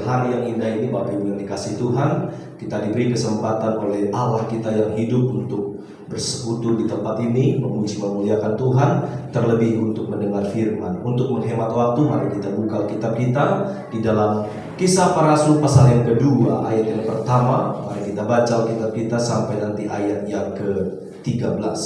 hari yang indah ini, Bapak Ibu yang dikasih Tuhan, kita diberi kesempatan oleh Allah kita yang hidup untuk bersekutu di tempat ini, memuji memuliakan Tuhan, terlebih untuk mendengar firman. Untuk menghemat waktu, mari kita buka kitab kita di dalam Kisah Para Rasul pasal yang kedua, ayat yang pertama. Mari kita baca kitab kita sampai nanti ayat yang ke-13.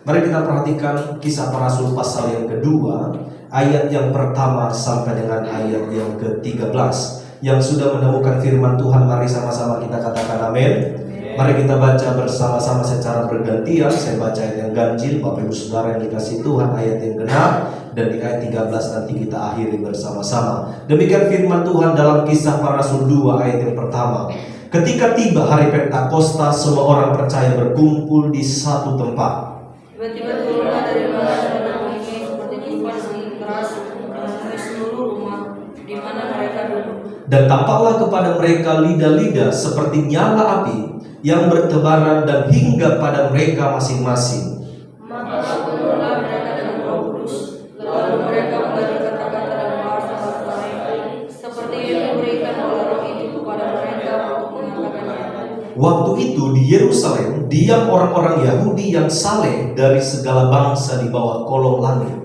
Mari kita perhatikan Kisah Para Rasul pasal yang kedua, ayat yang pertama sampai dengan ayat yang ke-13. Yang sudah menemukan firman Tuhan, mari sama-sama kita katakan amin. Mari kita baca bersama-sama secara bergantian. Saya baca ayat yang ganjil, Bapak Ibu Saudara yang dikasih Tuhan, ayat yang genap, dan di ayat 13 nanti kita akhiri bersama-sama. Demikian firman Tuhan dalam Kisah Para Rasul 2 ayat yang pertama. Ketika tiba hari Pentakosta, semua orang percaya berkumpul di satu tempat. Tiba-tiba turunlah dari mana ada bunyi seperti tumpahan angin keras memenuhi seluruh rumah di mana mereka duduk. Dan tampaklah kepada mereka lidah-lidah seperti nyala api yang bertebaran dan hingga pada mereka masing-masing. Maka turunlah mereka dengan Roh Kudus, lalu mereka menggali kata-kata dan bahasa lain seperti yang diberikan oleh Roh itu kepada mereka untuk mengatakannya. Waktu itu di Yerusalem diam orang-orang Yahudi yang saleh dari segala bangsa di bawah kolong langit.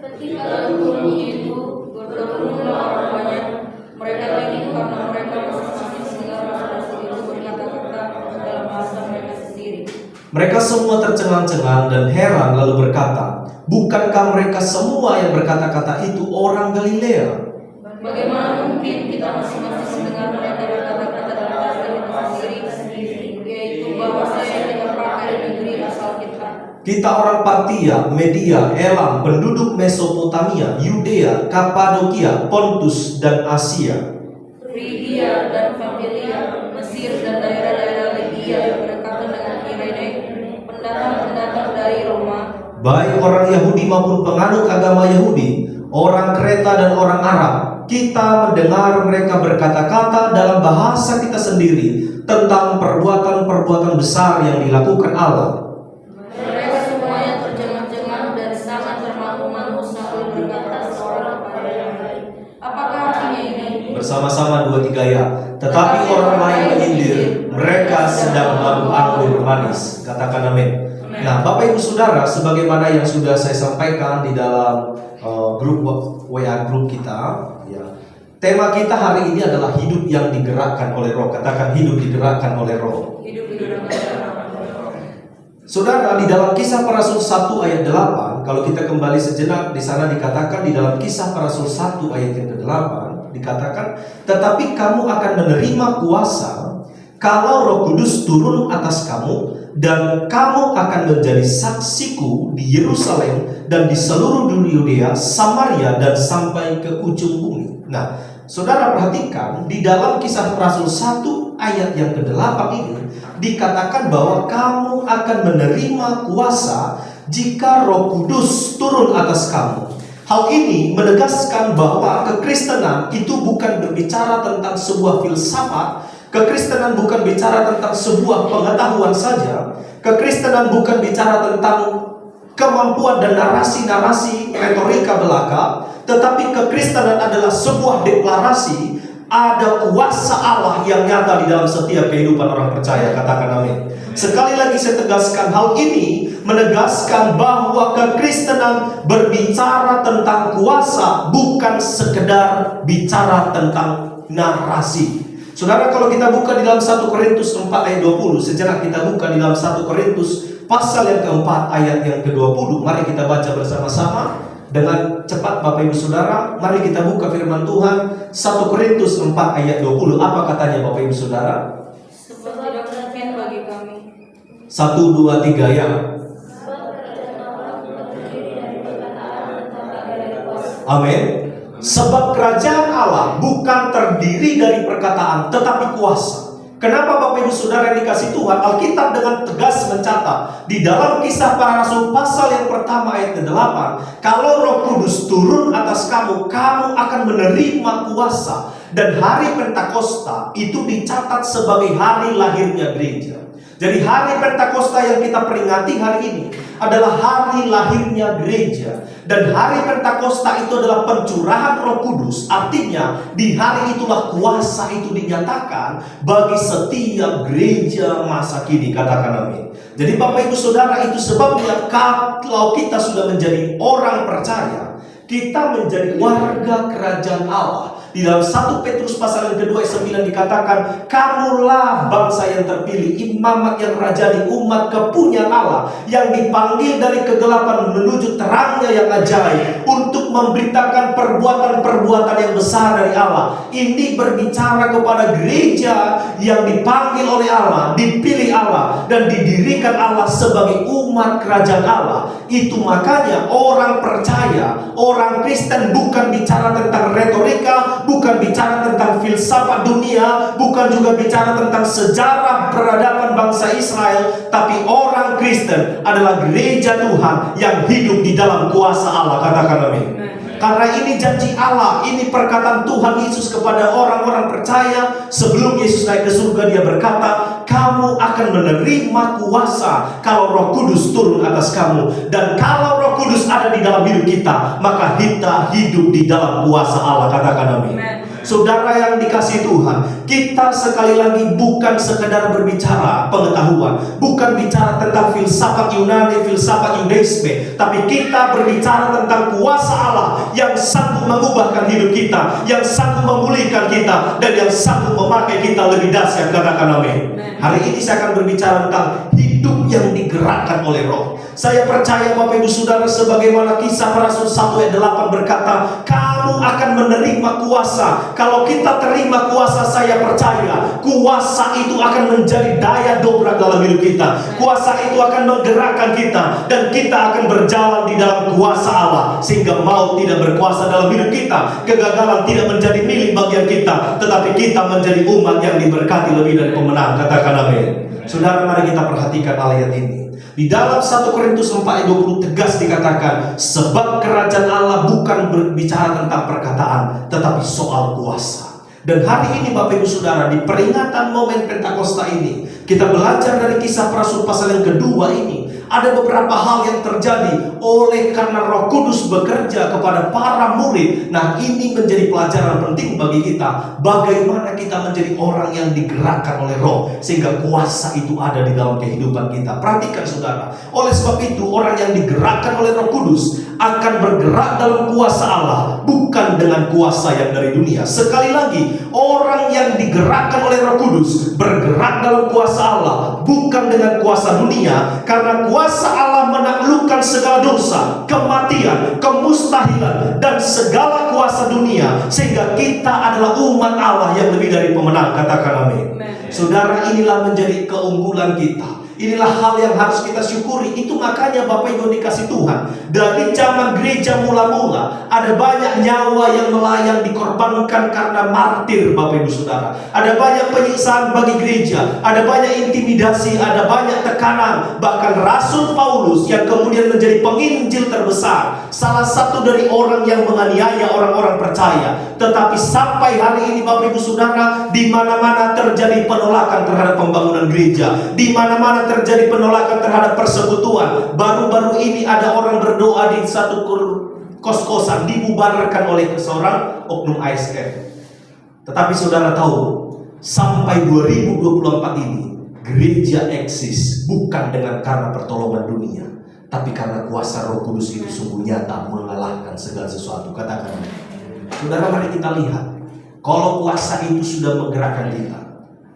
Ketika bunyi itu berkerumunlah orang banyak, mereka bingung karena mereka masing-masing mendengar rasul itu berkata-kata dalam bahasa mereka sendiri. Mereka semua tercengang-cengang dan heran lalu berkata, "Bukankah mereka semua yang berkata-kata itu orang Galilea? Bagaimana mungkin kita masing-masing mendengar mereka berkata-kata dalam bahasa kita sendiri, yaitu bahasa yang kita pakai di negeri asal kita. Kita orang Partia, Media, Elam, penduduk Mesopotamia, Yudea, Kapadokia, Pontus, dan Asia, Frigia dan Pamfilia, Mesir dan daerah-daerah Lidia yang berdekatan dengan Kirene, pendatang-pendatang dari Roma, baik orang Yahudi maupun penganut agama Yahudi, orang Kreta dan orang Arab. Kita mendengar mereka berkata-kata dalam bahasa kita sendiri tentang perbuatan-perbuatan besar yang dilakukan Allah." mereka semuanya tercengang-cengang dan sangat termangu-mangu sambil berkata seorang kepada yang lain, "Apakah artinya ini?" Bersama-sama 2-3 ya. Tetapi orang lain menyindir, mereka sedang mabuk anggur manis. Katakan amin. Nah, Bapak Ibu Saudara, sebagaimana yang sudah saya sampaikan di dalam grup WA grup kita, ya. Tema kita hari ini adalah hidup yang digerakkan oleh Roh. Katakan hidup digerakkan oleh Roh. Hidup di dalam Saudara, di dalam Kisah Para Rasul 1 ayat 8, kalau kita kembali sejenak, di sana dikatakan di dalam Kisah Para Rasul 1 ayat yang ke-8 dikatakan, "Tetapi kamu akan menerima kuasa kalau Roh Kudus turun atas kamu, dan kamu akan menjadi saksiku di Yerusalem dan di seluruh Yudea, Samaria, dan sampai ke ujung bumi." Nah, saudara perhatikan di dalam Kisah Para Rasul 1 ayat yang ke-8 ini dikatakan bahwa kamu akan menerima kuasa jika Roh Kudus turun atas kamu. Hal ini menegaskan bahwa kekristenan itu bukan berbicara tentang sebuah filsafat. Kekristenan bukan bicara tentang sebuah pengetahuan saja. Kekristenan bukan bicara tentang kemampuan dan narasi-narasi retorika belaka. Tetapi kekristenan adalah sebuah deklarasi. Ada kuasa Allah yang nyata di dalam setiap kehidupan orang percaya. Katakan amin. Sekali lagi saya tegaskan, hal ini menegaskan bahwa kekristenan berbicara tentang kuasa, bukan sekedar bicara tentang narasi. Saudara, kalau kita buka di dalam 1 Korintus 4 ayat 20, sejenak kita buka di dalam 1 Korintus pasal yang keempat ayat yang ke-20. Mari kita baca bersama-sama dengan cepat Bapak Ibu Saudara. Mari kita buka firman Tuhan 1 Korintus 4 ayat 20. Apa katanya Bapak Ibu Saudara? sebab tidak mungkin bagi kami 1, 2, 3 ya. Amin. Sebab kerajaan Allah bukan terdiri dari perkataan tetapi kuasa. Kenapa Bapak Ibu Saudara yang dikasih Tuhan? Alkitab dengan tegas mencatat di dalam Kisah Para Rasul pasal yang pertama ayat ke-8, kalau Roh Kudus turun atas kamu, kamu akan menerima kuasa. Dan hari Pentakosta itu dicatat sebagai hari lahirnya gereja. Jadi hari Pentakosta yang kita peringati hari ini adalah hari lahirnya gereja. Dan hari Pentakosta itu adalah pencurahan Roh Kudus. Artinya di hari itulah kuasa itu dinyatakan bagi setiap gereja masa kini. Katakan amin. Jadi Bapak Ibu Saudara, itu sebabnya kalau kita sudah menjadi orang percaya, kita menjadi warga kerajaan Allah. Di dalam 1 Petrus pasal yang kedua ayat 9 dikatakan, kamulah bangsa yang terpilih, imamat yang rajani, umat kepunyaan Allah, yang dipanggil dari kegelapan menuju terangnya yang ajaib, untuk memberitakan perbuatan-perbuatan yang besar dari Allah. Ini berbicara kepada gereja yang dipanggil oleh Allah, dipilih Allah, dan didirikan Allah sebagai umat kerajaan Allah. Itu makanya orang percaya, orang Kristen bukan bicara tentang retorika, bukan bicara tentang filsafat dunia, bukan juga bicara tentang sejarah peradaban bangsa Israel, tapi orang Kristen adalah gereja Tuhan yang hidup di dalam kuasa Allah. Katakan amin. Karena ini janji Allah, ini perkataan Tuhan Yesus kepada orang-orang percaya. Sebelum Yesus naik ke surga, dia berkata, kamu akan menerima kuasa kalau Roh Kudus turun atas kamu. Dan kalau Roh Kudus ada di dalam hidup kita, maka kita hidup di dalam kuasa Allah. Katakan amin. Saudara yang dikasihi Tuhan, kita sekali lagi bukan sekedar berbicara pengetahuan, bukan bicara tentang filsafat Yunani, filsafat Yudaisme, tapi kita berbicara tentang kuasa Allah yang sanggup mengubahkan hidup kita, yang sanggup memulihkan kita, dan yang sanggup memakai kita lebih dahsyat. Katakan amin. Hari ini saya akan berbicara tentang hidup yang digerakkan oleh Roh. Saya percaya Bapak Ibu Saudara, sebagaimana Kisah Para Rasul 1 ayat 8 berkata, kamu akan menerima kuasa. Kalau kita terima kuasa, saya percaya kuasa itu akan menjadi daya dobrak dalam hidup kita. Kuasa itu akan menggerakkan kita, dan kita akan berjalan di dalam kuasa Allah, sehingga maut tidak berkuasa dalam hidup kita, kegagalan tidak menjadi milik bagian kita, tetapi kita menjadi umat yang diberkati lebih dari pemenang. Katakan amin. Saudara, mari kita perhatikan ayat ini. Di dalam 1 Korintus 4 ayat 20 tegas dikatakan, sebab kerajaan Allah bukan berbicara tentang perkataan, tetapi soal kuasa. Dan hari ini Bapak Ibu Saudara, di peringatan momen Pentakosta ini, kita belajar dari Kisah Para Rasul pasal yang kedua ini. Ada beberapa hal yang terjadi oleh karena Roh Kudus bekerja kepada para murid. Nah, ini menjadi pelajaran penting bagi kita. Bagaimana kita menjadi orang yang digerakkan oleh Roh, sehingga kuasa itu ada di dalam kehidupan kita. Perhatikan saudara, oleh sebab itu orang yang digerakkan oleh Roh Kudus akan bergerak dalam kuasa Allah, bukan dengan kuasa yang dari dunia. Sekali lagi, orang yang digerakkan oleh Roh Kudus bergerak dalam kuasa Allah, bukan dengan kuasa dunia. Karena kuasa Allah menaklukkan segala dosa, kematian, kemustahilan, dan segala kuasa dunia, sehingga kita adalah umat Allah yang lebih dari pemenang. Katakan amin. Saudara, inilah menjadi keunggulan kita. Inilah hal yang harus kita syukuri. Itu makanya Bapak Ibu dikasih Tuhan, dari zaman gereja mula-mula ada banyak nyawa yang melayang dikorbankan karena martir. Bapak Ibu Saudara, ada banyak penyiksaan bagi gereja, ada banyak intimidasi, ada banyak tekanan. Bahkan Rasul Paulus yang kemudian menjadi penginjil terbesar, salah satu dari orang yang menganiaya orang-orang percaya. Tetapi sampai hari ini Bapak Ibu Saudara, di mana-mana terjadi penolakan terhadap pembangunan gereja, di mana-mana terjadi penolakan terhadap persekutuan. Baru-baru ini ada orang berdoa di satu kos-kosan dibubarkan oleh seorang oknum ASN. Tetapi saudara tahu, sampai 2024 ini gereja eksis bukan karena pertolongan dunia, tapi karena kuasa Roh Kudus itu sungguh nyata mengalahkan segala sesuatu. Katakan, saudara, mari kita lihat. Kalau kuasa itu sudah menggerakkan kita,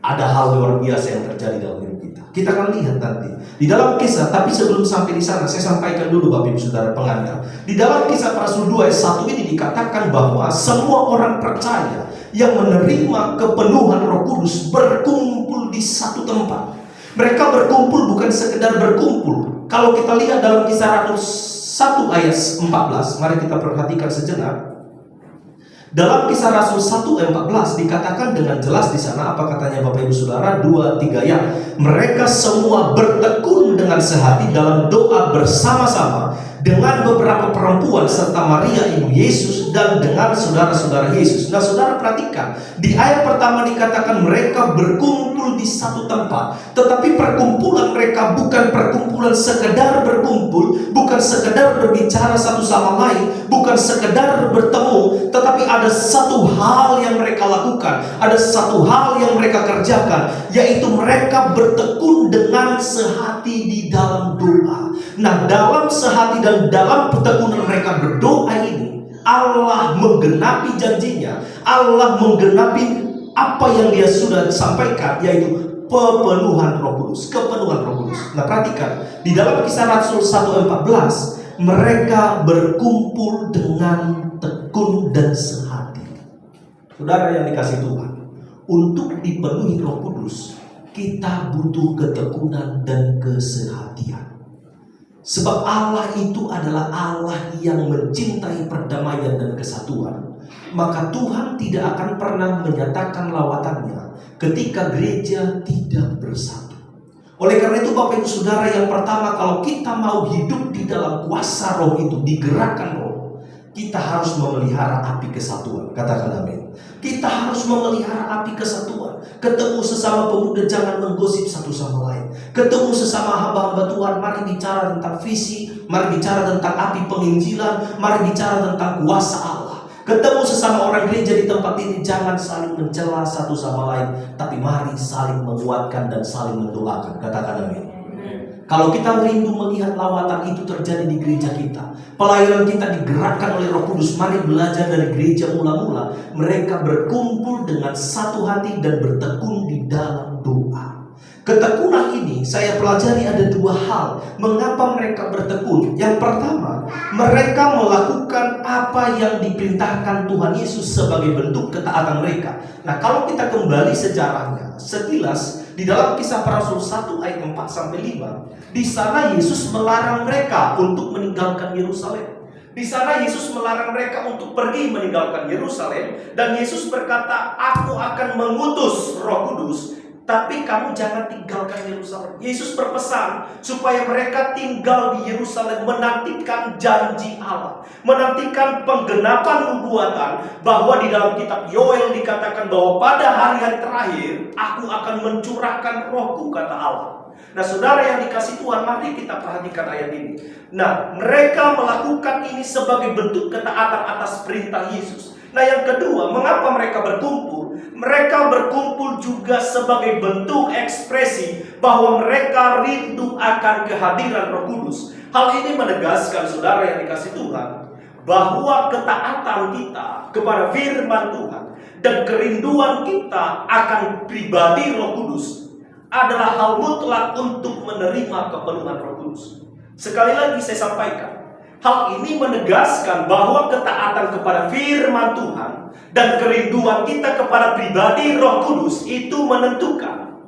ada hal luar biasa yang terjadi dalam hidup kita. Kita akan lihat nanti di dalam Kisah. Tapi sebelum sampai di sana, saya sampaikan dulu Bapak Ibu Saudara pengantar. Di dalam Kisah Para Rasul 2 ayat 1 ini dikatakan bahwa semua orang percaya yang menerima kepenuhan Roh Kudus berkumpul di satu tempat. Mereka berkumpul bukan sekedar berkumpul. Kalau kita lihat dalam Kisah Rasul 1 ayat 14, mari kita perhatikan sejenak. Dalam Kisah Rasul 1 ayat 14 dikatakan dengan jelas di sana, apa katanya Bapak Ibu Saudara? 2-3 ya. Mereka semua bertekun dengan sehati dalam doa bersama-sama dengan beberapa perempuan serta Maria ibu Yesus dan dengan saudara-saudara Yesus. Nah, saudara perhatikan, di ayat pertama dikatakan mereka berkumpul di satu tempat. Tetapi perkumpulan mereka bukan perkumpulan sekedar berkumpul, bukan sekedar berbicara satu sama lain, bukan sekedar bertemu, tetapi ada satu hal yang mereka lakukan, ada satu hal yang mereka kerjakan, yaitu mereka bertekun dengan sehati di dalam doa. Nah, dalam sehati dan dalam pertekunan mereka berdoa ini, Allah menggenapi janjinya. Allah menggenapi apa yang dia sudah sampaikan, yaitu pepenuhan Roh Kudus, kepenuhan Roh Kudus. Nah, perhatikan, di dalam Kisah Rasul 1:14, mereka berkumpul dengan tekun dan sehati. Saudara yang dikasihi Tuhan, untuk dipenuhi Roh Kudus, kita butuh ketekunan dan kesehatian. Sebab Allah itu adalah Allah yang mencintai perdamaian dan kesatuan. Maka Tuhan tidak akan pernah menyatakan lawatannya ketika gereja tidak bersatu. Oleh karena itu Bapak Ibu Saudara, yang pertama, kalau kita mau hidup di dalam kuasa Roh itu, digerakkan Roh, kita harus memelihara api kesatuan. Katakan amin. Kita harus memelihara api kesatuan. Ketemu sesama pemuda, jangan menggosip satu sama lain. Ketemu sesama hamba-hamba Tuhan, mari bicara tentang visi, mari bicara tentang api penginjilan, mari bicara tentang kuasa Allah. Ketemu sesama orang gereja di tempat ini, jangan saling mencela satu sama lain, tapi mari saling menguatkan dan saling mendoakan. Katakan amin. Kalau kita rindu melihat lawatan itu terjadi di gereja kita, pelayanan kita digerakkan oleh Roh Kudus, mari belajar dari gereja mula-mula. Mereka berkumpul dengan satu hati dan bertekun di dalam doa. Ketekunan ini saya pelajari ada dua hal. Mengapa mereka bertekun? Yang pertama, mereka melakukan apa yang diperintahkan Tuhan Yesus sebagai bentuk ketaatan mereka. Nah, kalau kita kembali sejarahnya, sekilas di dalam Kisah Para Rasul 1 ayat 4-5, di sana Yesus melarang mereka untuk meninggalkan Yerusalem. Di sana Yesus melarang mereka untuk pergi meninggalkan Yerusalem, dan Yesus berkata, "Aku akan mengutus Roh Kudus, tapi kamu jangan tinggalkan Yerusalem." Yesus berpesan supaya mereka tinggal di Yerusalem, menantikan janji Allah, menantikan penggenapan nubuatan, bahwa di dalam kitab Yoel dikatakan bahwa pada hari-hari terakhir aku akan mencurahkan Rohku, kata Allah. Nah, saudara yang dikasihi Tuhan, mari kita perhatikan ayat ini. Nah, mereka melakukan ini sebagai bentuk ketaatan atas perintah Yesus. Nah, yang kedua, mengapa mereka berkumpul? Mereka berkumpul juga sebagai bentuk ekspresi bahwa mereka rindu akan kehadiran Roh Kudus. Hal ini menegaskan, saudara yang dikasihi Tuhan, bahwa ketaatan kita kepada firman Tuhan dan kerinduan kita akan pribadi Roh Kudus adalah hal mutlak untuk menerima kepenuhan Roh Kudus. Sekali lagi saya sampaikan, hal ini menegaskan bahwa ketaatan kepada firman Tuhan dan kerinduan kita kepada pribadi Roh Kudus itu menentukan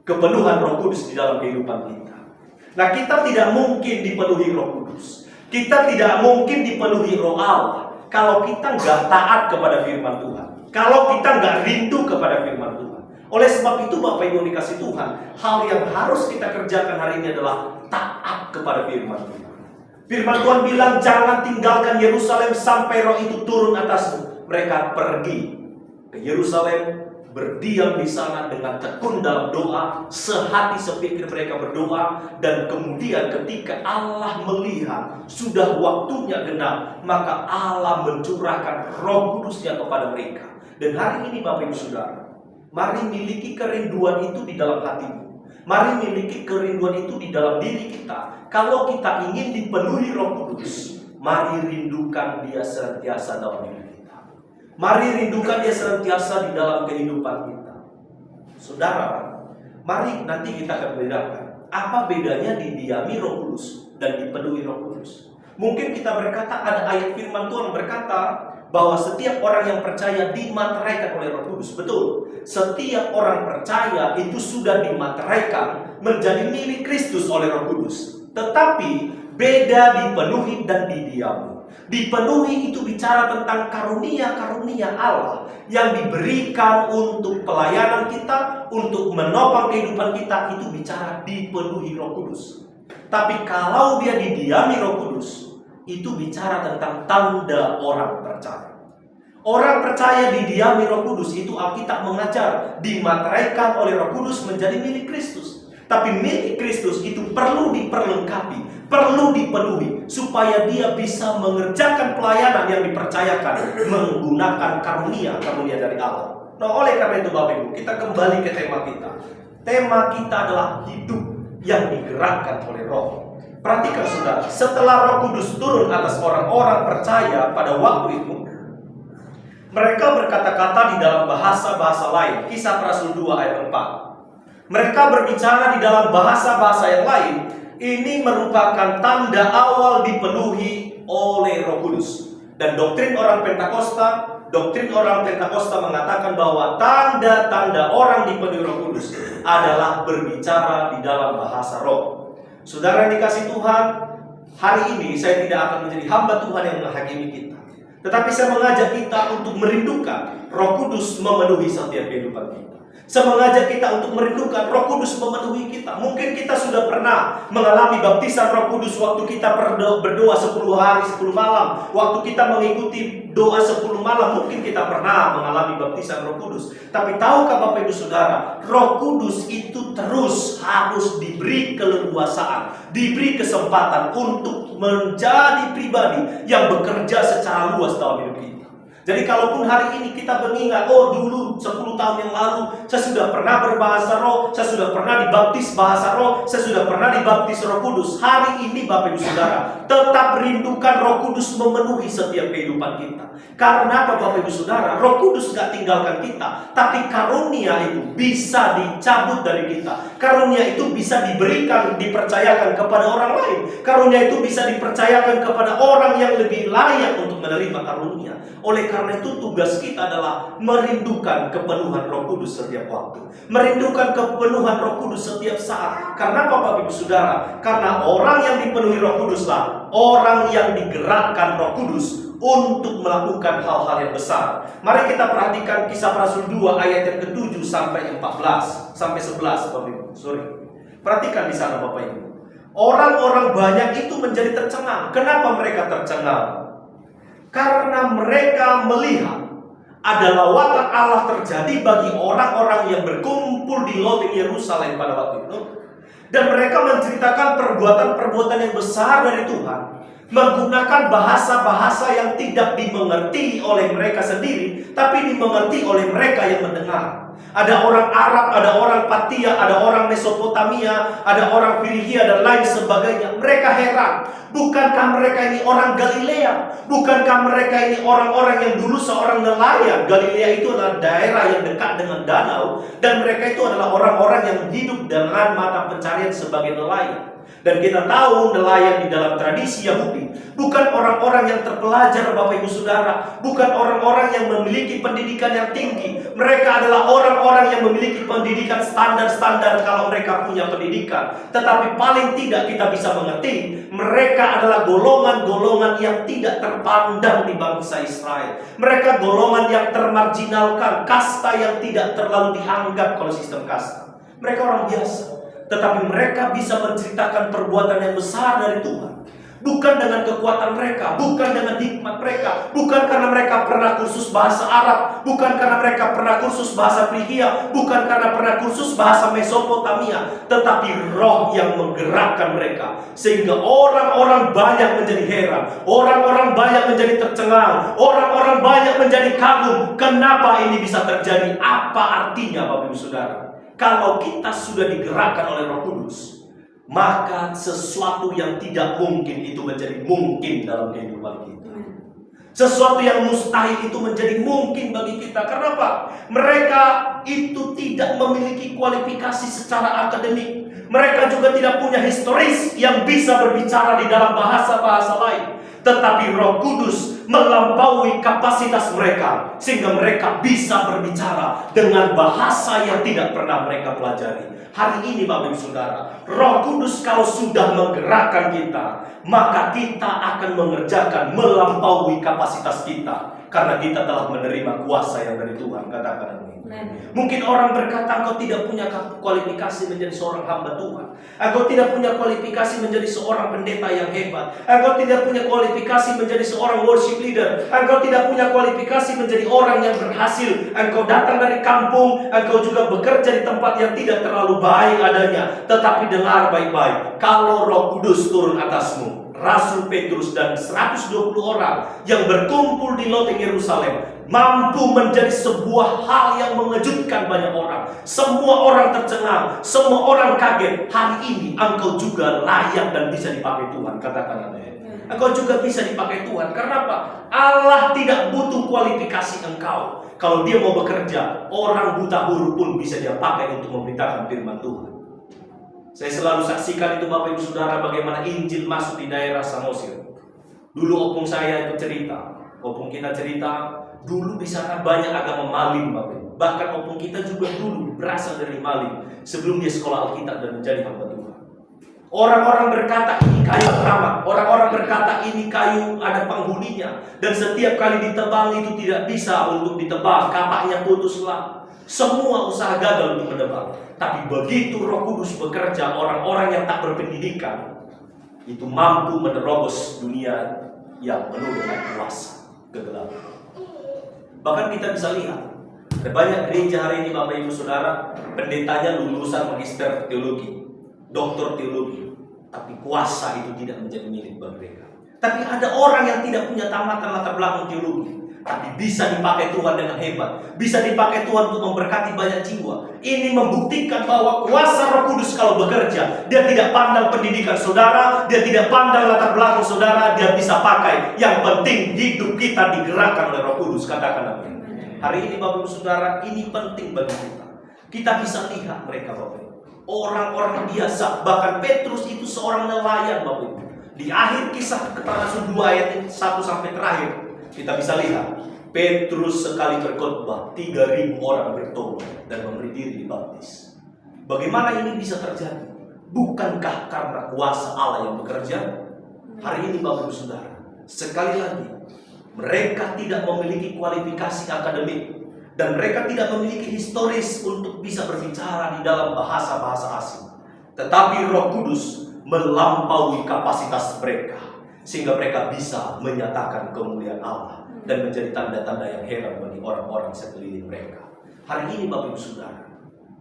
kepenuhan Roh Kudus di dalam kehidupan kita. Nah, kita tidak mungkin dipenuhi Roh Kudus, kita tidak mungkin dipenuhi Roh Allah kalau kita nggak taat kepada firman Tuhan, kalau kita nggak rindu kepada firman Tuhan. Oleh sebab itu Bapak Ibu dikasihi Tuhan, hal yang harus kita kerjakan hari ini adalah taat kepada firman Tuhan. Firman Tuhan bilang, jangan tinggalkan Yerusalem sampai Roh itu turun atasmu. Mereka pergi ke Yerusalem, berdiam di sana dengan tekun dalam doa, sehati sepikir mereka berdoa, dan kemudian ketika Allah melihat sudah waktunya genap, maka Allah mencurahkan Roh Kudusnya kepada mereka. Dan hari ini Bapak Ibu Saudara, mari miliki kerinduan itu di dalam hatimu. Mari miliki kerinduan itu di dalam diri kita. Kalau kita ingin dipenuhi Roh Kudus, mari rindukan Dia senantiasa dalam diri kita. Mari rindukan Dia senantiasa di dalam kehidupan kita. Saudara, mari nanti kita akan bedakan apa bedanya didiami Roh Kudus dan dipenuhi Roh Kudus. Mungkin kita berkata, ada ayat firman Tuhan berkata bahwa setiap orang yang percaya dimateraikan oleh Roh Kudus. Betul, setiap orang percaya itu sudah dimateraikan menjadi milik Kristus oleh Roh Kudus. Tetapi beda dipenuhi dan didiami. Dipenuhi itu bicara tentang karunia-karunia Allah yang diberikan untuk pelayanan kita, untuk menopang kehidupan kita. Itu bicara dipenuhi Roh Kudus. Tapi kalau dia didiami Roh Kudus, itu bicara tentang tanda orang percaya. Orang percaya didiami Roh Kudus, itu Alkitab mengajar, dimateraikan oleh Roh Kudus menjadi milik Kristus. Tapi milik Kristus itu perlu diperlengkapi, perlu dipenuhi, supaya dia bisa mengerjakan pelayanan yang dipercayakan menggunakan karunia dari Allah. Nah, oleh karena itu Bapak Ibu, kita kembali ke tema kita. Tema kita adalah hidup yang digerakkan oleh Roh. Perhatikan saudara, setelah Roh Kudus turun atas orang-orang percaya pada waktu itu, mereka berkata-kata di dalam bahasa-bahasa lain. Kisah para Rasul 2 ayat 4. Mereka berbicara di dalam bahasa-bahasa yang lain. Ini merupakan tanda awal dipenuhi oleh Roh Kudus. Dan doktrin orang Pentakosta mengatakan bahwa tanda-tanda orang dipenuhi Roh Kudus adalah berbicara di dalam bahasa Roh. Saudara yang dikasih Tuhan, hari ini saya tidak akan menjadi hamba Tuhan yang menghakimi kita. Tetapi saya mengajak kita untuk merindukan Roh Kudus memenuhi setiap kehidupan kita. Saya mengajak kita untuk merindukan Roh Kudus memenuhi kita. Mungkin kita sudah pernah mengalami baptisan Roh Kudus waktu kita berdoa 10 hari 10 malam. Waktu kita mengikuti doa 10 malam, mungkin kita pernah mengalami baptisan Roh Kudus. Tapi tahukah Bapak Ibu Saudara, Roh Kudus itu terus harus diberi keleluasaan, diberi kesempatan untuk menjadi pribadi yang bekerja secara luas dalam hidup kita. Jadi kalaupun hari ini kita mengingat, oh dulu 10 tahun yang lalu saya sudah pernah berbahasa roh, saya sudah pernah dibaptis bahasa roh, saya sudah pernah dibaptis Roh Kudus. Hari ini Bapak Ibu Saudara, tetap rindukan Roh Kudus memenuhi setiap kehidupan kita. Karena apa Bapak Ibu Saudara? Roh Kudus gak tinggalkan kita, tapi karunia itu bisa dicabut dari kita. Karunia itu bisa diberikan, dipercayakan kepada orang lain. Karunia itu bisa dipercayakan kepada orang yang lebih layak untuk menerima karunia. Oleh karena itu tugas kita adalah merindukan kepenuhan Roh Kudus setiap waktu, merindukan kepenuhan Roh Kudus setiap saat. Karena apa Bapak Ibu Saudara? Karena orang yang dipenuhi Roh Kuduslah orang yang digerakkan Roh Kudus untuk melakukan hal-hal yang besar. Mari kita perhatikan Kisah para Rasul 2 ayat yang ke-7 sampai 11 sampai 11 Bapak Ibu. Perhatikan di sana Bapak Ibu. Orang-orang banyak itu menjadi tercengang. Kenapa mereka tercengang? Karena mereka melihat ada lawatan Allah terjadi bagi orang-orang yang berkumpul di loteng Yerusalem pada waktu itu. Dan mereka menceritakan perbuatan-perbuatan yang besar dari Tuhan, menggunakan bahasa-bahasa yang tidak dimengerti oleh mereka sendiri, tapi dimengerti oleh mereka yang mendengar. Ada orang Arab, ada orang Partia, ada orang Mesopotamia, ada orang Firigia dan lain sebagainya. Mereka heran, bukankah mereka ini orang Galilea? Bukankah mereka ini orang-orang yang dulu seorang nelayan? Galilea itu adalah daerah yang dekat dengan danau, dan mereka itu adalah orang-orang yang hidup dengan mata pencarian sebagai nelayan. Dan kita tahu nelayan di dalam tradisi Yahudi bukan orang-orang yang terpelajar Bapak Ibu Saudara, bukan orang-orang yang memiliki pendidikan yang tinggi. Mereka adalah orang-orang yang memiliki pendidikan standar-standar kalau mereka punya pendidikan. Tetapi paling tidak kita bisa mengerti, mereka adalah golongan-golongan yang tidak terpandang di bangsa Israel. Mereka golongan yang termarginalkan, kasta yang tidak terlalu dianggap kalau sistem kasta. Mereka orang biasa. Tetapi mereka bisa menceritakan perbuatan yang besar dari Tuhan. Bukan dengan kekuatan mereka, bukan dengan hikmat mereka, bukan karena mereka pernah kursus bahasa Arab, bukan karena mereka pernah kursus bahasa Frigia, bukan karena pernah kursus bahasa Mesopotamia, tetapi Roh yang menggerakkan mereka. Sehingga orang-orang banyak menjadi heran, orang-orang banyak menjadi tercengang, orang-orang banyak menjadi kagum. Kenapa ini bisa terjadi? Apa artinya Bapak Ibu Saudara? Kalau kita sudah digerakkan oleh Roh Kudus, maka sesuatu yang tidak mungkin itu menjadi mungkin dalam kehidupan kita. Sesuatu yang mustahil itu menjadi mungkin bagi kita. Kenapa? Mereka itu tidak memiliki kualifikasi secara akademik. Mereka juga tidak punya historis yang bisa berbicara di dalam bahasa-bahasa lain. Tetapi Roh Kudus melampaui kapasitas mereka, sehingga mereka bisa berbicara dengan bahasa yang tidak pernah mereka pelajari. Hari ini Bapak Ibu Saudara, Roh Kudus kalau sudah menggerakkan kita, maka kita akan mengerjakan melampaui kapasitas kita, karena kita telah menerima kuasa yang dari Tuhan. Katakan amin. Amen. Mungkin orang berkata engkau tidak punya kualifikasi menjadi seorang hamba Tuhan. Engkau tidak punya kualifikasi menjadi seorang pendeta yang hebat. Engkau tidak punya kualifikasi menjadi seorang worship leader. Engkau tidak punya kualifikasi menjadi orang yang berhasil. Engkau datang dari kampung, engkau juga bekerja di tempat yang tidak terlalu baik adanya. Tetapi dengar baik-baik, kalau Roh Kudus turun atasmu, Rasul Petrus dan 120 orang yang berkumpul di loteng Yerusalem mampu menjadi sebuah hal yang mengejutkan banyak orang. Semua orang tercengang, semua orang kaget. Hari ini engkau juga layak dan bisa dipakai Tuhan. Katakan amin. Engkau juga bisa dipakai Tuhan. Karena apa? Allah tidak butuh kualifikasi engkau. Kalau dia mau bekerja, orang buta huruf pun bisa dia pakai untuk memberitakan firman Tuhan. Saya selalu saksikan itu Bapak Ibu Saudara, bagaimana Injil masuk di daerah Samosir. Dulu opung saya itu cerita, opung kita cerita, dulu di sana banyak agama Malim Bapak Ibu. Bahkan opung kita juga dulu berasal dari Malim sebelum dia sekolah Alkitab dan menjadi hamba Tuhan. Orang-orang berkata ini kayu keramat, orang-orang berkata ini kayu ada penghuninya, dan setiap kali ditebang itu tidak bisa untuk ditebang, kapaknya putuslah. Semua usaha gagal untuk menebang. Tapi begitu Roh Kudus bekerja, orang-orang yang tak berpendidikan itu mampu menerobos dunia yang penuh dengan kuasa kegelapan. Bahkan kita bisa lihat ada banyak gereja hari ini Bapak Ibu Saudara, pendetanya lulusan magister teologi, doktor teologi, tapi kuasa itu tidak menjadi milik bagi mereka. Tapi ada orang yang tidak punya tamatan latar belakang teologi, tapi bisa dipakai Tuhan dengan hebat, bisa dipakai Tuhan untuk memberkati banyak jiwa. Ini membuktikan bahwa kuasa Roh Kudus kalau bekerja, dia tidak pandang pendidikan saudara, dia tidak pandang latar belakang saudara, dia bisa pakai. Yang penting hidup kita digerakkan oleh Roh Kudus. Katakan amin. Hari ini Bapak Ibu Saudara, ini penting bagi kita. Kita bisa lihat mereka Bapak Ibu, orang-orang biasa. Bahkan Petrus itu seorang nelayan Bapak Ibu. Di akhir kisah Rasul 2 ayat 1 sampai terakhir, kita bisa lihat Petrus sekali berkhotbah 3.000 orang bertobat dan memberi diri dibaptis. Bagaimana ini bisa terjadi? Bukankah karena kuasa Allah yang bekerja? Hari ini Bapak Ibu Saudara, sekali lagi, mereka tidak memiliki kualifikasi akademik dan mereka tidak memiliki historis untuk bisa berbicara di dalam bahasa-bahasa asing. Tetapi Roh Kudus melampaui kapasitas mereka sehingga mereka bisa menyatakan kemuliaan Allah dan menjadi tanda-tanda yang heran bagi orang-orang sekeliling mereka. Hari ini Bapak Ibu Saudara,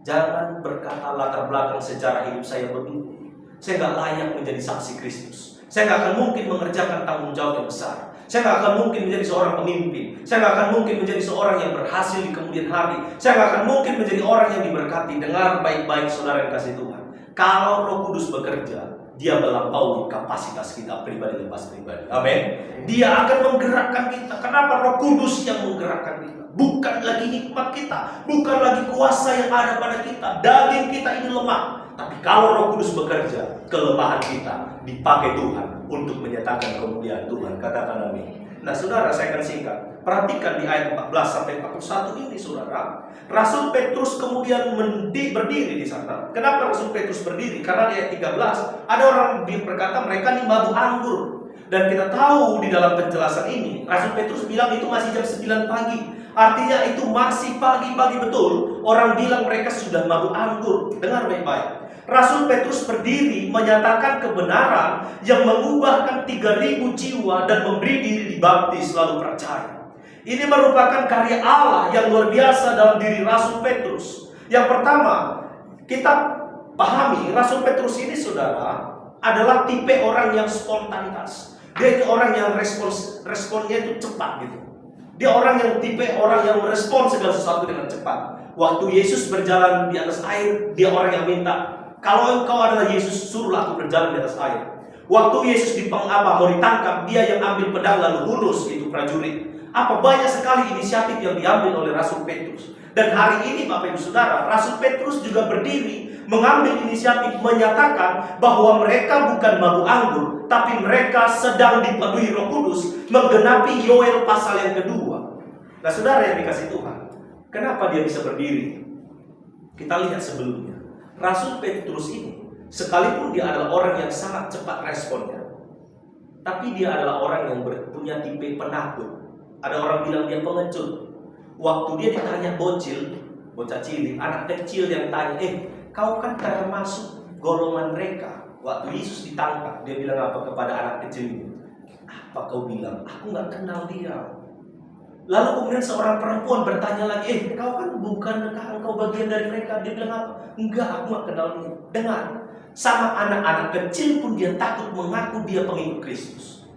jangan berkata latar belakang sejarah hidup saya begini, saya nggak layak menjadi saksi Kristus, saya nggak akan mungkin mengerjakan tanggung jawab yang besar, saya nggak akan mungkin menjadi seorang pemimpin, saya nggak akan mungkin menjadi seorang yang berhasil di kemudian hari, saya nggak akan mungkin menjadi orang yang diberkati. Dengar baik-baik saudara yang kasih Tuhan, kalau Roh Kudus bekerja, dia melampaui kapasitas kita pribadi lepas pribadi. Amin. Dia akan menggerakkan kita. Kenapa? Roh Kudus yang menggerakkan kita. Bukan lagi hikmat kita, bukan lagi kuasa yang ada pada kita. Daging kita ini lemah. Tapi kalau Roh Kudus bekerja, kelemahan kita dipakai Tuhan untuk menyatakan kemuliaan Tuhan. Katakan amin. Nah saudara, saya akan singkat. Perhatikan di ayat 14 sampai 41 ini saudara. Rasul Petrus kemudian berdiri di sana. Kenapa Rasul Petrus berdiri? Karena di ayat 13 ada orang berkata mereka ini mabuk anggur. Dan kita tahu di dalam penjelasan ini Rasul Petrus bilang itu masih jam 9 pagi. Artinya itu masih pagi-pagi betul. Orang bilang mereka sudah mabuk anggur. Dengar baik-baik. Rasul Petrus berdiri menyatakan kebenaran yang mengubahkan 3.000 jiwa dan memberi diri dibaptis lalu percaya. Ini merupakan karya Allah yang luar biasa dalam diri Rasul Petrus. Yang pertama, kita pahami Rasul Petrus ini saudara adalah tipe orang yang spontanitas. Dia ini orang yang responnya itu cepat gitu. Dia orang yang tipe orang yang merespon segala sesuatu dengan cepat. Waktu Yesus berjalan di atas air, dia orang yang minta, kalau engkau adalah Yesus, suruhlah aku berjalan di atas air. Waktu Yesus mau ditangkap, dia yang ambil pedang lalu hunus itu prajurit. Apa banyak sekali inisiatif yang diambil oleh Rasul Petrus. Dan hari ini Bapak Ibu Saudara, Rasul Petrus juga berdiri mengambil inisiatif menyatakan bahwa mereka bukan mabuk anggur, tapi mereka sedang dipenuhi Roh Kudus, menggenapi Yoel pasal yang kedua. Nah saudara yang dikasih Tuhan, kenapa dia bisa berdiri? Kita lihat sebelumnya. Rasul Petrus ini, sekalipun dia adalah orang yang sangat cepat responnya, tapi dia adalah orang yang punya tipe penakut. Ada orang bilang dia pengecut. Waktu dia ditanya bocil, bocah cilik, anak kecil yang tanya, kau kan termasuk golongan mereka. Waktu Yesus ditangkap, dia bilang apa kepada anak kecil ini? Apa kau bilang? Aku nggak kenal dia. Lalu kemudian seorang perempuan bertanya lagi, kau kan bukankah engkau bagian dari mereka? Dia bilang apa? Enggak, aku nggak kenal dia. Dengar, sama anak-anak kecil pun dia takut mengaku dia pengikut Kristus.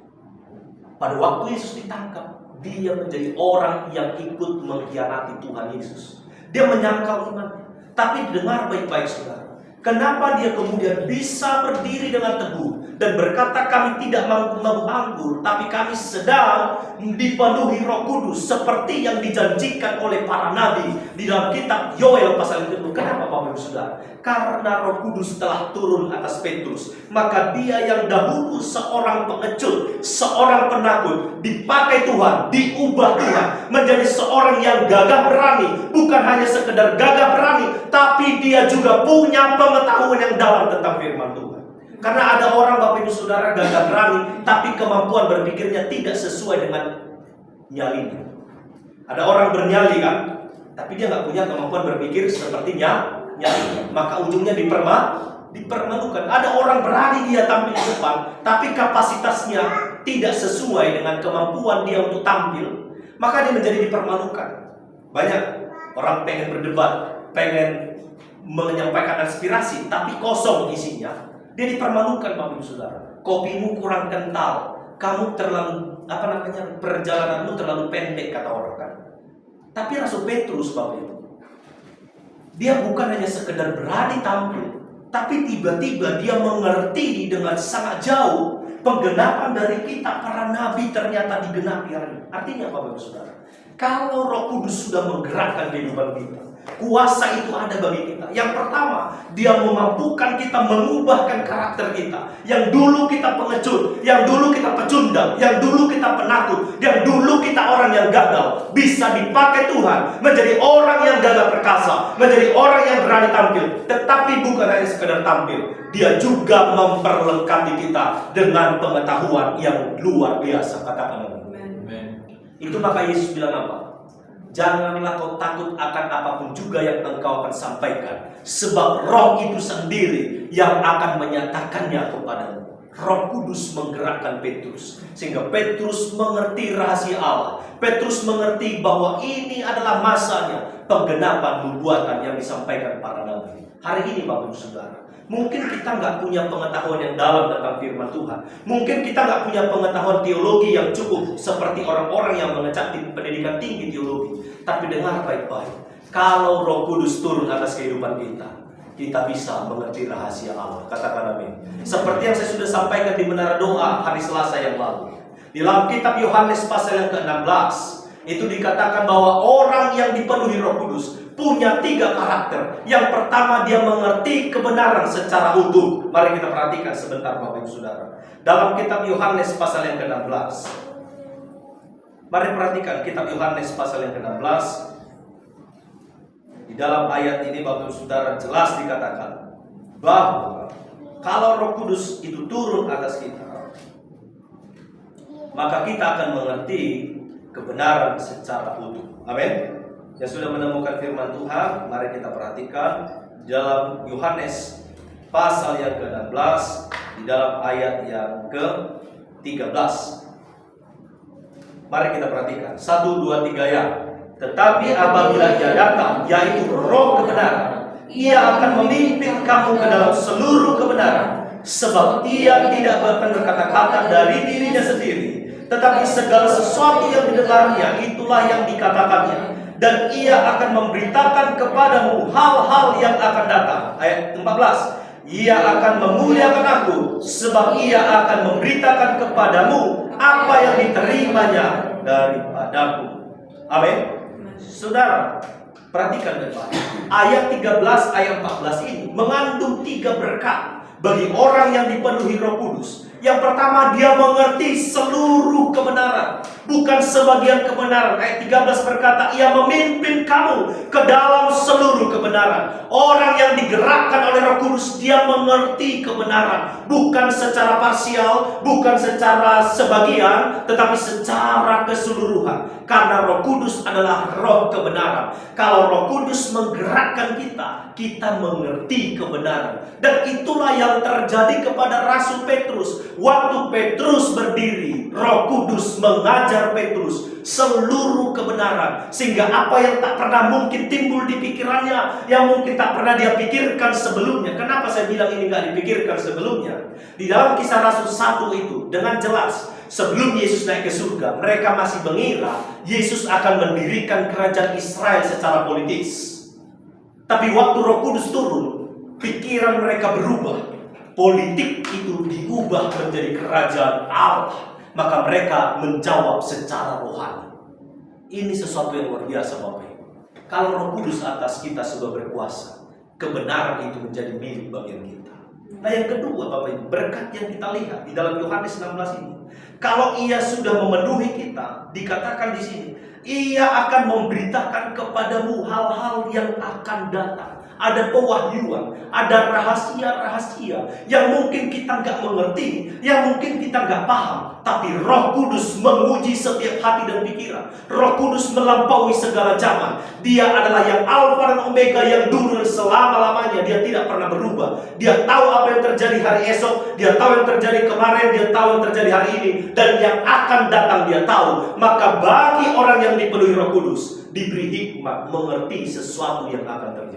Pada waktu Yesus ditangkap, dia menjadi orang yang ikut mengkhianati Tuhan Yesus. Dia menyangkal imannya. Tapi dengar baik-baik saudara, kenapa dia kemudian bisa berdiri dengan teguh dan berkata kami tidak mabuk anggur, tapi kami sedang dipenuhi Roh Kudus seperti yang dijanjikan oleh para nabi di dalam kitab Yoel pasal 10. Kenapa Bapak Ibu Saudara? Karena Roh Kudus telah turun atas Petrus, maka dia yang dahulu seorang pengecut, seorang penakut, dipakai Tuhan, diubah Tuhan menjadi seorang yang gagah berani. Bukan hanya sekedar gagah berani, tapi dia juga punya pengetahuan yang dalam tentang firman Tuhan. Karena ada orang Bapak Ibu Saudara gagah berani, tapi kemampuan berpikirnya tidak sesuai dengan nyalinya. Ada orang bernyali kan, tapi dia nggak punya kemampuan berpikir seperti nyali. Maka ujungnya dipermalukan. Ada orang berani dia tampil di depan, tapi kapasitasnya tidak sesuai dengan kemampuan dia untuk tampil, maka dia menjadi dipermalukan. Banyak orang pengen berdebat, pengen menyampaikan aspirasi, tapi kosong isinya. Dia dipermalukan Bapak Ibu Saudara. Kopimu kurang kental, kamu terlalu perjalananmu terlalu pendek kata orang kan. Tapi Rasul Petrus Bapak Ibu, dia bukan hanya sekedar berani tampil, tapi tiba-tiba dia mengerti dengan sangat jauh penggenapan dari kitab para nabi ternyata digenapi hari ini. Artinya Bapak Ibu Saudara, kalau Roh Kudus sudah menggerakkan kehidupan kita, kuasa itu ada bagi kita. Yang pertama, dia memampukan kita mengubahkan karakter kita. Yang dulu kita pengecut, yang dulu kita pecundang, yang dulu kita penakut, yang dulu kita orang yang gagal, bisa dipakai Tuhan menjadi orang yang gagah perkasa, menjadi orang yang berani tampil. Tetapi bukan hanya sekedar tampil, dia juga memperlengkapi kita dengan pengetahuan yang luar biasa. Katakan amin. Itu maka Yesus bilang apa? Janganlah kau takut akan apapun juga yang engkau akan sampaikan, sebab Roh itu sendiri yang akan menyatakannya kepadamu. Roh Kudus menggerakkan Petrus, sehingga Petrus mengerti rahasia Allah. Petrus mengerti bahwa ini adalah masanya penggenapan nubuatan yang disampaikan para nabi. Hari ini Bapak Ibu Saudara, mungkin kita nggak punya pengetahuan yang dalam tentang firman Tuhan. Mungkin kita nggak punya pengetahuan teologi yang cukup seperti orang-orang yang mengecap di pendidikan tinggi teologi. Tapi dengar baik-baik, kalau Roh Kudus turun atas kehidupan kita bisa mengerti rahasia Allah. Katakan amin. Seperti yang saya sudah sampaikan di Menara Doa hari Selasa yang lalu. Di dalam kitab Yohanes pasal yang ke-16, itu dikatakan bahwa orang yang dipenuhi Roh Kudus punya 3 karakter. Yang pertama, dia mengerti kebenaran secara utuh. Mari kita perhatikan sebentar Bapak Ibu Saudara. Dalam kitab Yohanes pasal yang ke-16. Mari perhatikan kitab Yohanes pasal yang ke-16. Di dalam ayat ini Bapak Ibu Saudara jelas dikatakan bahwa kalau Roh Kudus itu turun atas kita, maka kita akan mengerti kebenaran secara utuh. Amin. Yang sudah menemukan firman Tuhan, mari kita perhatikan dalam Yohanes pasal yang ke-16 di dalam ayat yang ke-13. Mari kita perhatikan 1, 2, 3 ya. Tetapi apabila Ia datang, yaitu Roh kebenaran, Ia akan memimpin kamu ke dalam seluruh kebenaran, sebab Ia tidak akan berkata-kata dari dirinya sendiri, tetapi segala sesuatu yang didengarnya itulah yang dikatakannya. Dan Ia akan memberitakan kepadamu hal-hal yang akan datang. Ayat 14. Ia akan memuliakan aku, sebab Ia akan memberitakan kepadamu apa yang diterimanya daripadaku. Amin. Saudara, perhatikan baik-baik. Ayat 13, ayat 14 ini mengandung 3 berkat bagi orang yang dipenuhi Roh Kudus. Yang pertama, dia mengerti seluruh kebenaran. bukan sebagian kebenaran. Ayat 13 berkata, ia memimpin kamu ke dalam seluruh kebenaran. Orang yang digerakkan oleh Roh Kudus, dia mengerti kebenaran, bukan secara parsial, bukan secara sebagian, tetapi secara keseluruhan. Karena Roh Kudus adalah roh kebenaran. Kalau Roh Kudus menggerakkan kita, kita mengerti kebenaran. Dan itulah yang terjadi kepada Rasul Petrus. Waktu Petrus berdiri, Roh Kudus mengajar Petrus seluruh kebenaran, sehingga apa yang tak pernah mungkin timbul di pikirannya, yang mungkin tak pernah dia pikirkan sebelumnya. Kenapa saya bilang ini gak dipikirkan sebelumnya? Di dalam Kisah Rasul 1 itu dengan jelas, sebelum Yesus naik ke surga, mereka masih mengira Yesus akan mendirikan kerajaan Israel secara politis. Tapi waktu Roh Kudus turun, pikiran mereka berubah. Politik itu diubah menjadi kerajaan Allah. Maka mereka menjawab secara rohani. Ini sesuatu yang luar biasa, Bapak Ibu. Kalau Roh Kudus atas kita sudah berkuasa, kebenaran itu menjadi milik bagian kita. Nah, yang kedua, Bapak Ibu, berkat yang kita lihat di dalam Yohanes 16 ini, kalau ia sudah memenuhi kita, dikatakan di sini, ia akan memberitakan kepadamu hal-hal yang akan datang. Ada pewahyuan, ada rahasia-rahasia yang mungkin kita nggak mengerti, yang mungkin kita nggak paham. Tapi Roh Kudus menguji setiap hati dan pikiran. Roh Kudus melampaui segala zaman. Dia adalah yang Alfa dan Omega, yang dulu dan selama-lamanya. Dia tidak pernah berubah. Dia tahu apa yang terjadi hari esok, dia tahu yang terjadi kemarin, dia tahu yang terjadi hari ini, dan yang akan datang dia tahu. Maka bagi orang yang dipenuhi Roh Kudus, diberi hikmat mengerti sesuatu yang akan terjadi.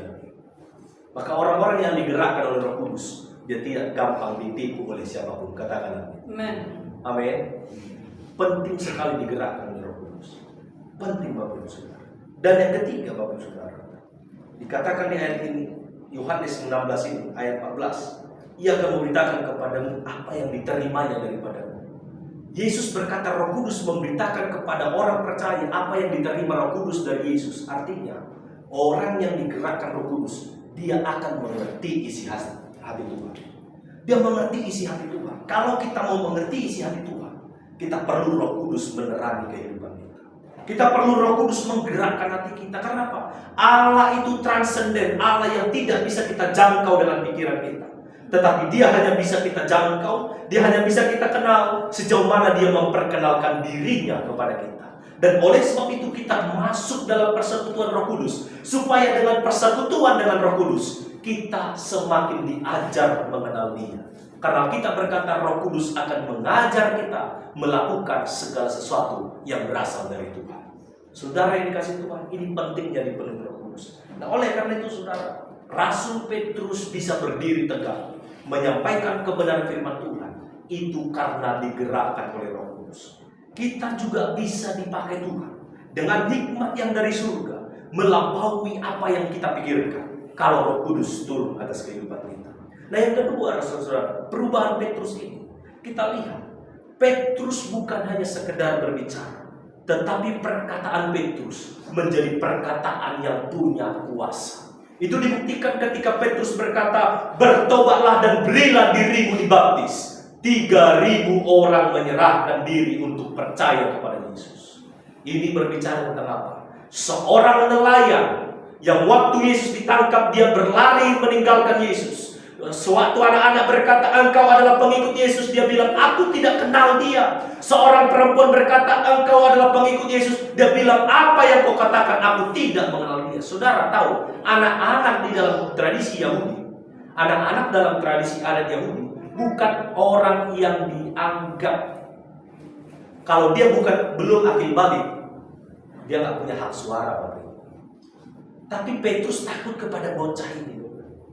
Maka orang-orang yang digerakkan oleh Roh Kudus, dia tidak gampang ditipu oleh siapapun. Katakan amin. Amin. Penting sekali digerakkan oleh Roh Kudus. Penting, Bapak Ibu Saudara. Dan yang ketiga, Bapak Ibu Saudara, dikatakan di ayat ini, Yohanes 16 ini, ayat 14, ia akan memberitakan kepadamu apa yang diterimanya daripadamu. Yesus berkata Roh Kudus memberitakan kepada orang percaya apa yang diterima Roh Kudus dari Yesus. Artinya, orang yang digerakkan Roh Kudus, dia akan mengerti isi hati Tuhan. Dia mengerti isi hati Tuhan. Kalau kita mau mengerti isi hati Tuhan, kita perlu Roh Kudus menerangi kehidupan kita. Kita perlu Roh Kudus menggerakkan hati kita. Karena apa? Allah itu transenden, Allah yang tidak bisa kita jangkau dengan pikiran kita. Tetapi dia hanya bisa kita jangkau, dia hanya bisa kita kenal sejauh mana dia memperkenalkan dirinya kepada kita. Dan oleh sebab itu kita masuk dalam persekutuan Roh Kudus, supaya dengan persekutuan dengan Roh Kudus kita semakin diajar mengenal Dia. Karena kita berkata Roh Kudus akan mengajar kita melakukan segala sesuatu yang berasal dari Tuhan. Saudara yang dikasihi Tuhan, ini pentingnya dipenuhi Roh Kudus. Nah, oleh karena itu saudara, Rasul Petrus bisa berdiri tegak menyampaikan kebenaran firman Tuhan, itu karena digerakkan oleh Roh Kudus. Kita juga bisa dipakai Tuhan dengan hikmat yang dari surga, melampaui apa yang kita pikirkan kalau Roh Kudus turun atas kehidupan kita. Nah, yang kedua, saudara, perubahan Petrus ini, kita lihat Petrus bukan hanya sekedar berbicara, tetapi perkataan Petrus menjadi perkataan yang punya kuasa. Itu dibuktikan ketika Petrus berkata, bertobatlah dan berilah dirimu dibaptis. 3.000 orang menyerahkan diri untuk percaya kepada Yesus. Ini berbicara tentang apa? Seorang nelayan yang waktu Yesus ditangkap, dia berlari meninggalkan Yesus. Suatu anak-anak berkata, engkau adalah pengikut Yesus. Dia bilang, aku tidak kenal dia. Seorang perempuan berkata, engkau adalah pengikut Yesus. Dia bilang, apa yang kau katakan? Aku tidak mengenal dia. Saudara tahu, anak-anak di dalam tradisi Yahudi, anak-anak dalam tradisi adat Yahudi, bukan orang yang dianggap, kalau dia belum akil balik, dia nggak punya hak suara, Bapak. Tapi Petrus takut kepada bocah ini,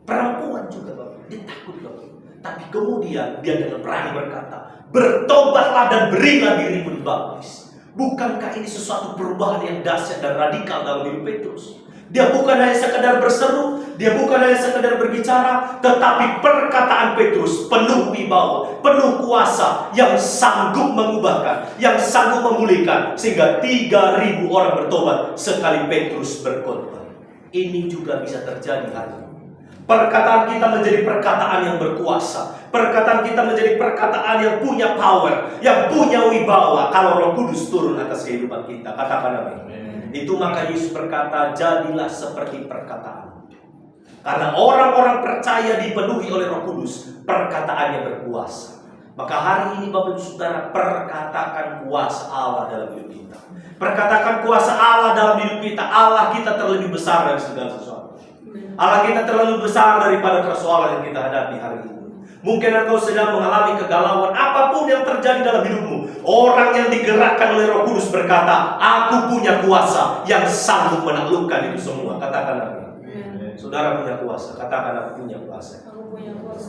perempuan juga, Bapak. Dia takut, Bapak. Tapi kemudian dia dengan berani berkata, bertobatlah dan berilah dirimu dibaptis. Bukankah ini sesuatu perubahan yang dahsyat dan radikal dalam hidup Petrus? Dia bukan hanya sekedar berseru, dia bukan hanya sekedar berbicara, tetapi perkataan Petrus penuh wibawa, penuh kuasa yang sanggup mengubahkan, yang sanggup memulihkan, sehingga 3.000 orang bertobat sekali Petrus berkhotbah. Ini juga bisa terjadi hari ini. Perkataan kita menjadi perkataan yang berkuasa. Perkataan kita menjadi perkataan yang punya power, yang punya wibawa kalau Roh Kudus turun atas kehidupan kita. Katakan amin. Itu maka Yesus berkata, jadilah seperti perkataan. Karena orang-orang percaya dipenuhi oleh Roh Kudus, perkataannya berkuasa. Maka hari ini Bapak Ibu Saudara, perkatakan kuasa Allah dalam hidup kita. Perkatakan kuasa Allah dalam hidup kita. Allah kita terlebih besar dari segala sesuatu. Allah kita terlalu besar daripada persoalan yang kita hadapi hari ini. Mungkin engkau sedang mengalami kegalauan, apapun yang terjadi dalam hidupmu. Orang yang digerakkan oleh Roh Kudus berkata, aku punya kuasa yang sanggup menaklukkan itu semua. Katakan amin. Saudara punya kuasa, katakan aku punya kuasa.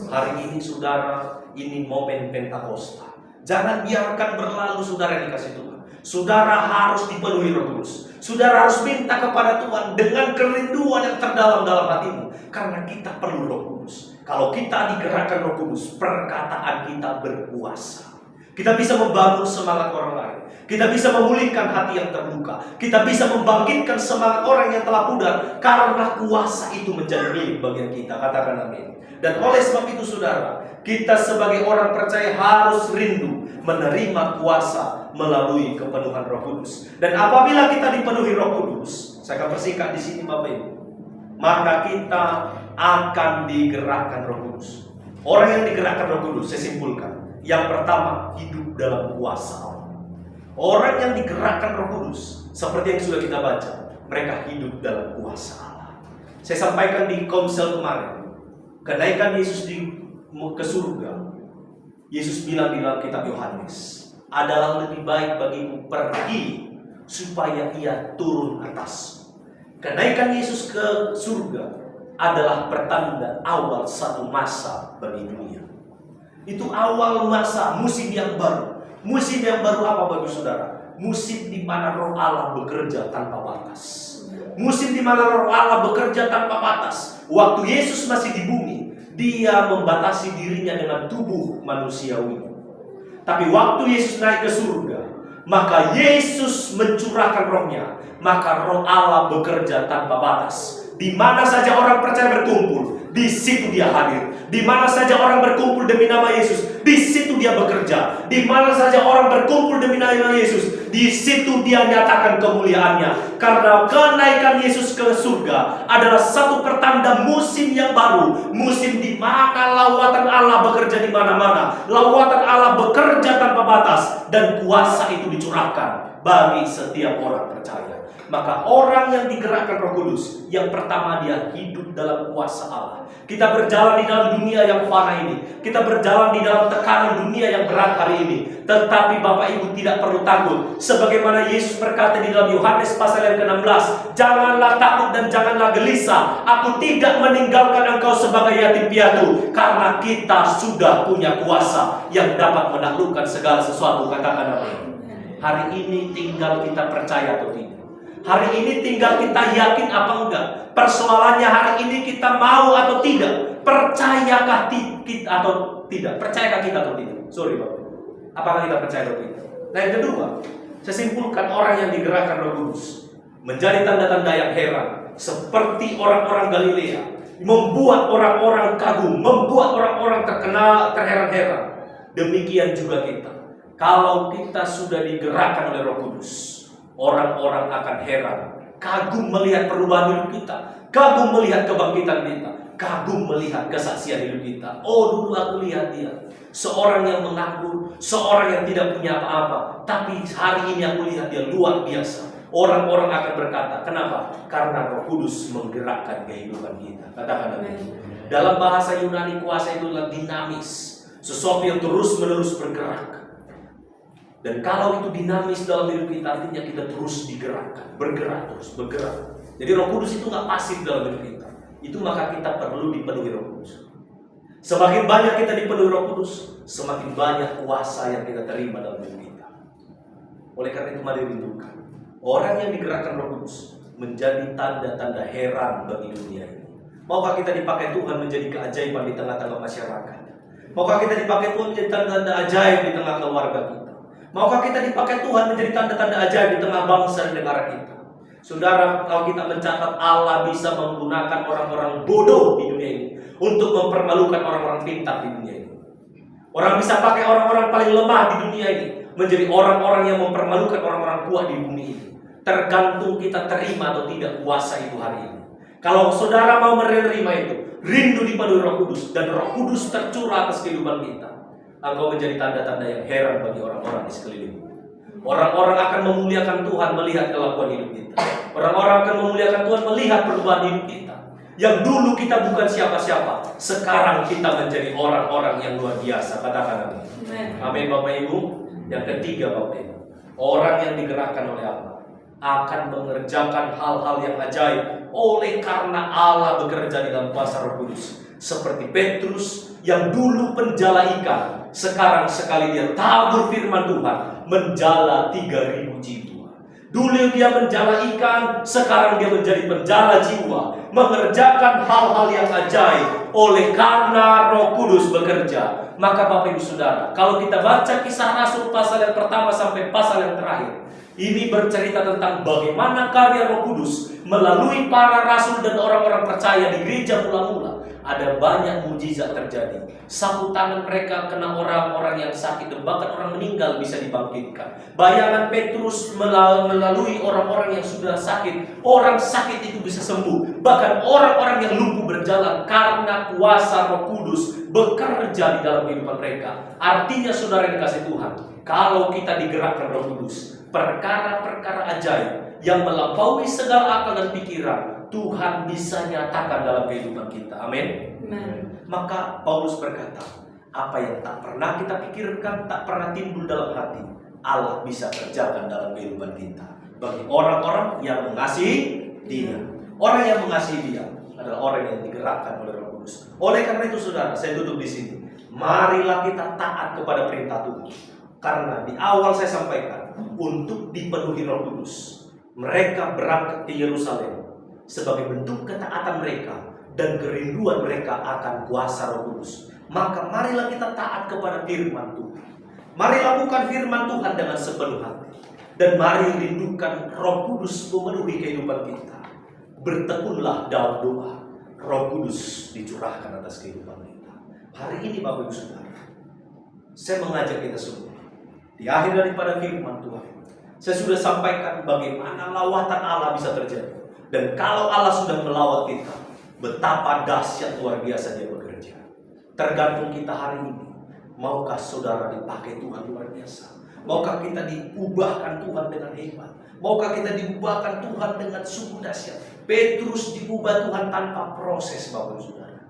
Hari ini saudara, ini momen Pentakosta. Jangan biarkan berlalu saudara yang dikasih Tuhan. Saudara harus dipenuhi Roh Kudus. Saudara harus minta kepada Tuhan dengan kerinduan yang terdalam dalam hatimu. Karena kita perlu Roh Kudus. Kalau kita digerakkan Roh Kudus, perkataan kita berkuasa. Kita bisa membangun semangat orang lain. Kita bisa memulihkan hati yang terluka. Kita bisa membangkitkan semangat orang yang telah pudar. Karena kuasa itu menjadi milik bagian kita. Katakan amin. Dan oleh sebab itu saudara, kita sebagai orang percaya harus rindu menerima kuasa melalui kepenuhan Roh Kudus. Dan apabila kita dipenuhi Roh Kudus, saya akan persingkat di sini Bapak Ibu, maka kita akan digerakkan Roh Kudus. Orang yang digerakkan Roh Kudus, saya simpulkan, yang pertama hidup dalam kuasa Allah. Orang yang digerakkan Roh Kudus, seperti yang sudah kita baca, mereka hidup dalam kuasa Allah. Saya sampaikan di komsel kemarin, kenaikan Yesus ke surga. Yesus bilang di dalam kitab Yohanes, adalah lebih baik bagimu pergi supaya ia turun atas. Kenaikan Yesus ke surga adalah pertanda awal satu masa bagi dunia. Itu awal masa, musim yang baru. Musim yang baru apa bagi saudara? Musim di mana Roh Allah bekerja tanpa batas. Musim di mana Roh Allah bekerja tanpa batas. Waktu Yesus masih di bumi, Dia membatasi dirinya dengan tubuh manusiawi. Tapi waktu Yesus naik ke surga, maka Yesus mencurahkan Roh-Nya. Maka Roh Allah bekerja tanpa batas. Di mana saja orang percaya berkumpul, di situ Dia hadir. Di mana saja orang berkumpul demi nama Yesus, di situ Dia bekerja. Di mana saja orang berkumpul demi nama Yesus, di situ Dia nyatakan kemuliaannya. Karena kenaikan Yesus ke surga adalah satu pertanda musim yang baru. Musim di mana lawatan Allah bekerja di mana-mana. Lawatan Allah bekerja tanpa batas. Dan kuasa itu dicurahkan bagi setiap orang percaya. Maka orang yang digerakkan Roh Kudus, yang pertama dia hidup dalam kuasa Allah. Kita berjalan di dalam dunia yang fana ini. Kita berjalan di dalam tekanan dunia yang berat hari ini. Tetapi Bapak Ibu tidak perlu takut. Sebagaimana Yesus berkata di dalam Yohanes pasal yang ke-16, janganlah takut dan janganlah gelisah. Aku tidak meninggalkan engkau sebagai yatim piatu. Karena kita sudah punya kuasa yang dapat menaklukkan segala sesuatu. Katakan amin. Hari ini tinggal kita percaya atau tidak. Hari ini tinggal kita yakin apa enggak. Persoalannya hari ini kita mau atau tidak. Percayakah kita atau tidak? Percayakah kita atau tidak? Sorry Bapak. Apakah kita percaya atau tidak? Nah yang kedua, saya simpulkan orang yang digerakkan Roh Kudus menjadi tanda-tanda yang heran. Seperti orang-orang Galilea. Membuat orang-orang kagum. Membuat orang-orang terkenal, terheran-heran. Demikian juga kita. Kalau kita sudah digerakkan oleh Roh Kudus, orang-orang akan heran, kagum melihat perubahan hidup kita, kagum melihat kebangkitan kita, kagum melihat kesaksian hidup kita. Oh, dulu aku lihat dia, seorang yang mengaku, seorang yang tidak punya apa-apa, tapi hari ini aku lihat dia luar biasa. Orang-orang akan berkata, kenapa? Karena Roh Kudus menggerakkan kehidupan kita. Katakan amin. Dalam bahasa Yunani, kuasa itu adalah dinamis, sesuatu yang terus-menerus bergerak. Dan kalau itu dinamis dalam hidup kita, artinya kita terus digerakkan, bergerak terus, bergerak. Jadi Roh Kudus itu nggak pasif dalam hidup kita. Itu maka kita perlu dipenuhi Roh Kudus. Semakin banyak kita dipenuhi Roh Kudus, semakin banyak kuasa yang kita terima dalam hidup kita. Oleh karena itu mari rindukan orang yang digerakkan Roh Kudus menjadi tanda-tanda heran bagi dunia ini. Maukah kita dipakai Tuhan menjadi keajaiban di tengah-tengah masyarakat? Maukah kita dipakai Tuhan menjadi tanda-tanda ajaib di tengah keluarga kita? Maukah kita dipakai Tuhan menjadi tanda-tanda ajaib di tengah bangsa dan negara kita? Saudara, Alkitab mencatat Allah bisa menggunakan orang-orang bodoh di dunia ini untuk mempermalukan orang-orang pintar di dunia ini. Orang bisa pakai orang-orang paling lemah di dunia ini menjadi orang-orang yang mempermalukan orang-orang kuat di bumi ini. Tergantung kita terima atau tidak kuasa itu hari ini. Kalau saudara mau menerima itu, rindu dipenuhi Roh Kudus, dan Roh Kudus tercurah atas kehidupan kita, engkau menjadi tanda-tanda yang heran bagi orang-orang di sekelilingmu. Orang-orang akan memuliakan Tuhan melihat kelakuan hidup kita. Orang-orang akan memuliakan Tuhan melihat perubahan hidup kita. Yang dulu kita bukan siapa-siapa, sekarang kita menjadi orang-orang yang luar biasa. Katakan amin. Amin Bapak Ibu. Yang ketiga Bapak Ibu, orang yang digerakkan oleh Allah akan mengerjakan hal-hal yang ajaib oleh karena Allah bekerja di dalam kuasa Roh Kudus. Seperti Petrus yang dulu penjala ikan, sekarang sekali dia tabur firman Tuhan, menjala 3.000 jiwa. Dulu dia menjala ikan, sekarang dia menjadi penjala jiwa, mengerjakan hal-hal yang ajaib oleh karena Roh Kudus bekerja. Maka Bapak Ibu Saudara, kalau kita baca Kisah Rasul pasal yang pertama sampai pasal yang terakhir, ini bercerita tentang bagaimana karya Roh Kudus melalui para rasul dan orang-orang percaya di gereja mula-mula. Ada banyak mujizat terjadi. Sapu tangan mereka kena orang-orang yang sakit, dan bahkan orang meninggal bisa dibangkitkan. Bayangan Petrus melalui orang-orang yang sudah sakit, orang sakit itu bisa sembuh. Bahkan orang-orang yang lumpuh berjalan karena kuasa Roh Kudus bekerja di dalam kehidupan mereka. Artinya saudara yang dikasih Tuhan, kalau kita digerakkan Roh Kudus, perkara-perkara ajaib yang melampaui segala akal dan pikiran, Tuhan bisa nyatakan dalam kehidupan kita. Amin. Maka Paulus berkata, apa yang tak pernah kita pikirkan, tak pernah timbul dalam hati, Allah bisa kerjakan dalam kehidupan kita. Bagi orang-orang yang mengasihi Dia. Orang yang mengasihi Dia adalah orang yang digerakkan oleh Roh Kudus. Oleh karena itu saudara, saya tutup di sini. Marilah kita taat kepada perintah Tuhan. Karena di awal saya sampaikan, untuk dipenuhi Roh Kudus, mereka berangkat ke Yerusalem sebagai bentuk ketaatan mereka dan kerinduan mereka akan kuasa Roh Kudus. Maka marilah kita taat kepada firman Tuhan. Mari lakukan firman Tuhan dengan sepenuh hati. Dan mari rindukan Roh Kudus memenuhi kehidupan kita. Bertekunlah dalam doa, Roh Kudus dicurahkan atas kehidupan kita. Hari ini Bapak Ibu Saudara, saya mengajak kita semua, di akhir daripada firman Tuhan, saya sudah sampaikan bagaimana lawatan Allah bisa terjadi. Dan kalau Allah sudah melawat kita, betapa dahsyat luar biasa Dia bekerja. Tergantung kita hari ini. Maukah saudara dipakai Tuhan luar biasa? Maukah kita diubahkan Tuhan dengan hebat? Maukah kita diubahkan Tuhan dengan sungguh dahsyat? Petrus diubah Tuhan tanpa proses Bapak Saudara.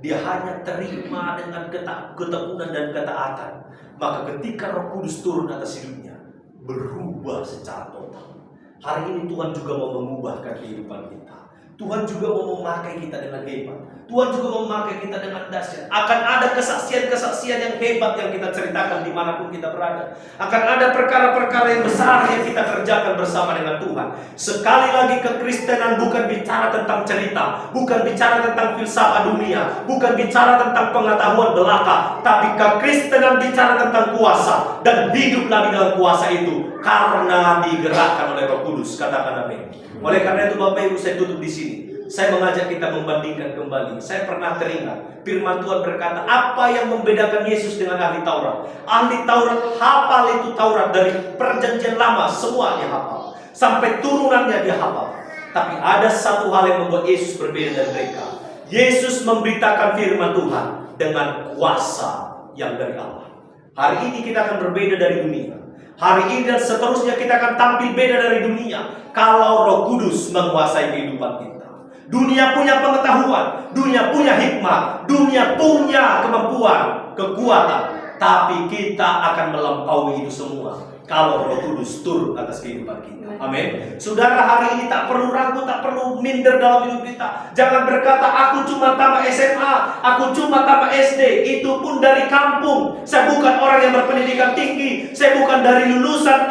Dia hanya terima dengan ketekunan dan ketaatan. Maka ketika Roh Kudus turun atas hidupnya, berubah secara total. Hari ini Tuhan juga mau mengubahkan kehidupan kita. Tuhan juga mau memakai kita dengan hebat. Tuhan juga mau memakai kita dengan dahsyat. Akan ada kesaksian-kesaksian yang hebat yang kita ceritakan dimanapun kita berada. Akan ada perkara-perkara yang besar yang kita kerjakan bersama dengan Tuhan. Sekali lagi, kekristenan bukan bicara tentang cerita, bukan bicara tentang filsafat dunia, bukan bicara tentang pengetahuan belaka, tapi kekristenan bicara tentang kuasa, dan hiduplah di dalam kuasa itu karena digerakkan oleh Roh Kudus. Katakan amin. Oleh karena itu Bapak Ibu, saya tutup di sini. Saya mengajak kita membandingkan kembali. Saya pernah teringat firman Tuhan berkata, apa yang membedakan Yesus dengan ahli Taurat? Ahli Taurat hafal itu Taurat dari perjanjian lama, semua dia hafal. Sampai turunannya dia hafal. Tapi ada satu hal yang membuat Yesus berbeda dari mereka. Yesus memberitakan firman Tuhan dengan kuasa yang dari Allah. Hari ini kita akan berbeda dari dunia. Hari ini dan seterusnya kita akan tampil beda dari dunia kalau Roh Kudus menguasai kehidupan kita. Dunia punya pengetahuan, dunia punya hikmah, dunia punya kemampuan, kekuatan, tapi kita akan melampaui itu semua kalau Roh Kudus turun atas kehidupan kita. Amin. Saudara, hari ini tak perlu ragu, tak perlu minder dalam hidup kita. Jangan berkata, aku cuma tamat SMA, aku cuma tamat SD. Itu pun dari kampung. Saya bukan orang yang berpendidikan tinggi. Saya bukan dari lulusan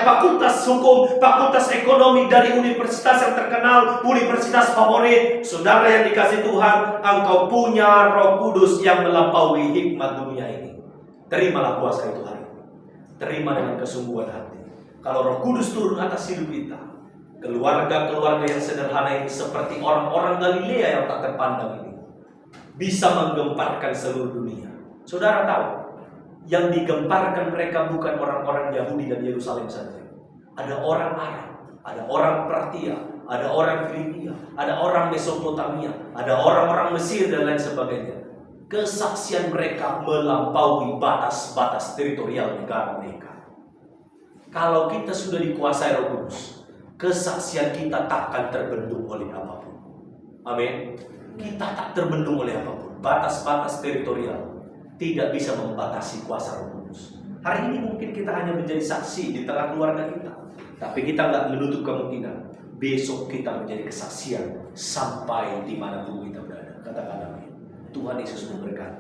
fakultas hukum, fakultas ekonomi dari universitas yang terkenal, universitas favorit. Saudara yang dikasih Tuhan, engkau punya Roh Kudus yang melampaui hikmat dunia ini. Terimalah kuasa itu hari ini. Terima dengan kesungguhan hati. Kalau Roh Kudus turun atas hidup kita, Keluarga-keluarga yang sederhana ini seperti orang-orang Galilea yang tak terpandang ini bisa menggemparkan seluruh dunia. Saudara tahu, yang digemparkan mereka bukan orang-orang Yahudi dan Yerusalem saja. Ada orang Arab, ada orang Partia, ada orang Filipina, ada orang Mesopotamia, ada orang-orang Mesir dan lain sebagainya. Kesaksian mereka melampaui batas-batas teritorial negara mereka. Kalau kita sudah dikuasai Roh Kudus, kesaksian kita takkan terbendung oleh apapun. Amin. Kita tak terbendung oleh apapun. Batas-batas teritorial tidak bisa membatasi kuasa Roh Kudus. Hari ini mungkin kita hanya menjadi saksi di tengah keluarga kita, tapi kita nggak menutup kemungkinan besok kita menjadi kesaksian sampai dimanapun kita berada. Katakan amin. Tuhan Yesus memberkati.